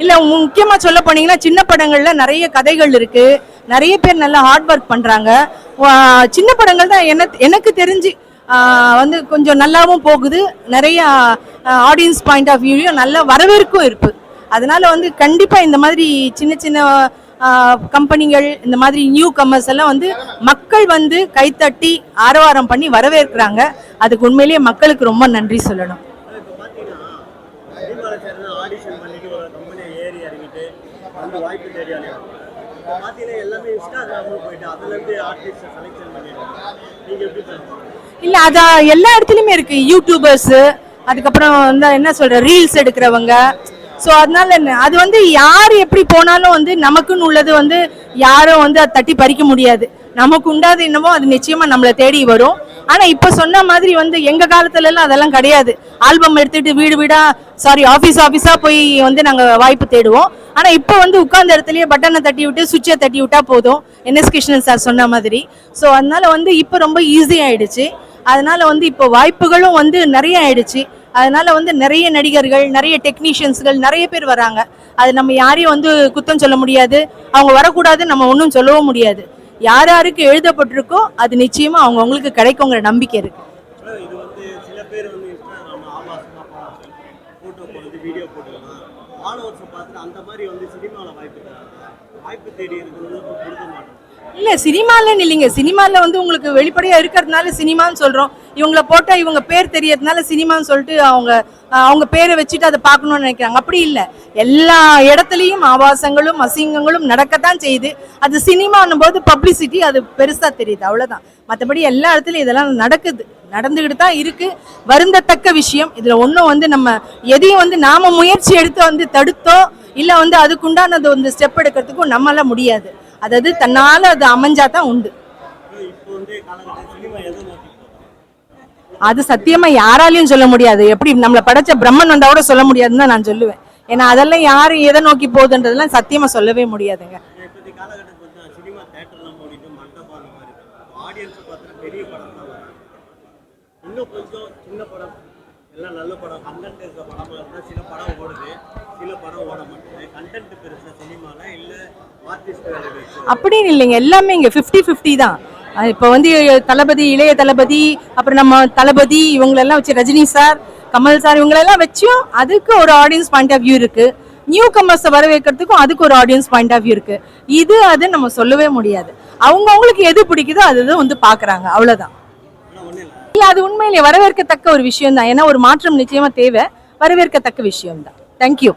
இல்ல முக்கியமா சொல்ல போனீங்கன்னா சின்ன படங்கள்ல நிறைய கதைகள் இருக்கு, நிறைய பேர் நல்லா ஹார்ட் ஒர்க் பண்றாங்க. சின்ன படங்கள் தான் எனக்கு தெரிஞ்சு வந்து கொஞ்சம் நல்லாவும் போகுது, நிறைய ஆடியன்ஸ் பாயிண்ட் ஆஃப் வியூலையும் நல்ல வரவேற்கும் இருக்கு. அதனால வந்து கண்டிப்பா இந்த மாதிரி சின்ன சின்ன கம்பெனிகள், இந்த மாதிரி நியூ கமர்ஸ் எல்லாம் வந்து மக்கள் வந்து கைத்தட்டி ஆரவாரம் பண்ணி வரவேற்கிறாங்க. அதுக்கு உண்மையிலேயே மக்களுக்கு ரொம்ப நன்றி சொல்லணும். இல்ல அத எல்லா இடத்துலயுமே இருக்கு, யூடியூபர்ஸ், அதுக்கப்புறம் என்ன சொல்ற ரீல்ஸ் எடுக்கிறவங்க. ஸோ அதனால அது வந்து யார் எப்படி போனாலும் வந்து நமக்குன்னு உள்ளது வந்து யாரும் வந்து அதை தட்டி பறிக்க முடியாது. நமக்கு உண்டாது என்னமோ அது நிச்சயமா நம்மளை தேடி வரும். ஆனா இப்ப சொன்ன மாதிரி வந்து எங்க காலத்துல எல்லாம் அதெல்லாம் கிடையாது. ஆல்பம் எடுத்துட்டு வீடு வீடா ஆபீஸா போய் வந்து நாங்க வாய்ப்பு தேடுவோம். ஆனா இப்ப வந்து உட்கார்ந்த இடத்துலயே பட்டனை தட்டி விட்டு சுவிட்சை தட்டி விட்டா போதும், என்எஸ் கிருஷ்ணன் சார் சொன்ன மாதிரி. ஸோ அதனால வந்து இப்ப ரொம்ப ஈஸி ஆயிடுச்சு. அதனால வந்து இப்போ வாய்ப்புகளும் வந்து நிறைய ஆயிடுச்சு. அதனால வந்து நிறைய நடிகர்கள், நிறைய டெக்னீஷியன்ஸ்கள் நிறைய பேர் வராங்க. அது நம்ம யாரையும் வந்து குத்தம் சொல்ல முடியாது, அவங்க வரக்கூடாது நம்ம ஒன்றும் சொல்லவும் முடியாது. யார் யாருக்கு எழுதப்பட்டிருக்கோ அது நிச்சயமா அவங்களுக்கு கிடைக்குங்கிற நம்பிக்கை இருக்கு. இல்ல சினிமாலன்னு இல்லைங்க, சினிமால வந்து உங்களுக்கு வெளிப்படையா இருக்கிறதுனால சினிமான்னு சொல்றோம். இவங்களை போட்டா இவங்க பேர் தெரியறதுனால சினிமான்னு சொல்லிட்டு அவங்க பேரை வச்சுட்டு அதை பார்க்கணும்னு நினைக்கிறாங்க. அப்படி இல்லை, எல்லா இடத்துலையும் ஆபாசங்களும் அசிங்கங்களும் நடக்கத்தான் செய்யுது. அது சினிமான்னும் போது பப்ளிசிட்டி அது பெருசா தெரியுது, அவ்வளவுதான். மற்றபடி எல்லா இடத்துலையும் இதெல்லாம் நடந்துகிட்டு தான் இருக்கு. வருந்தத்தக்க விஷயம். இதுல ஒன்றும் வந்து நம்ம எதையும் வந்து நாம முயற்சி எடுத்து வந்து தடுத்தோ இல்ல வந்து அதுக்குண்டானது வந்து ஸ்டெப் எடுக்கிறதுக்கும் நம்மளால முடியாது. அதாவது தன்னால அது அமைஞ்சாதான் உண்டு. அது சத்தியமா யாராலையும் சொல்ல முடியாது. எப்படி நம்மளை படைச்ச பிரம்மன் வந்தா கூட சொல்ல முடியாதுன்னு தான் நான் சொல்லுவேன். ஏன்னா அதெல்லாம் யாரு எதை நோக்கி போகுதுன்றதெல்லாம் சத்தியமா சொல்லவே முடியாதுங்க. அப்படின்னு இல்லைங்க, எல்லாமே இங்க 50-50 தான். இப்போ வந்து தளபதி, இளைய தளபதி, அப்புறம் நம்ம தளபதி இவங்களெல்லாம் வச்சு ரஜினி சார், கமல் சார் இவங்களெல்லாம் வச்சும் அதுக்கு ஒரு ஆடியன்ஸ் பாயிண்ட் ஆஃப் வியூ இருக்கு. நியூ கமர்ஸை வரவேற்கிறதுக்கும் அதுக்கு ஒரு ஆடியன்ஸ் பாயிண்ட் ஆஃப் வியூ இருக்கு. அது நம்ம சொல்லவே முடியாது. அவங்களுக்கு எது பிடிக்குதோ அதுதான் வந்து பாக்குறாங்க, அவ்வளவுதான். இல்ல அது உண்மையிலேயே வரவேற்கத்தக்க ஒரு விஷயம் தான். ஏன்னா ஒரு மாற்றம் நிச்சயமா தேவை, வரவேற்கத்தக்க விஷயம் தான். தேங்க்யூ.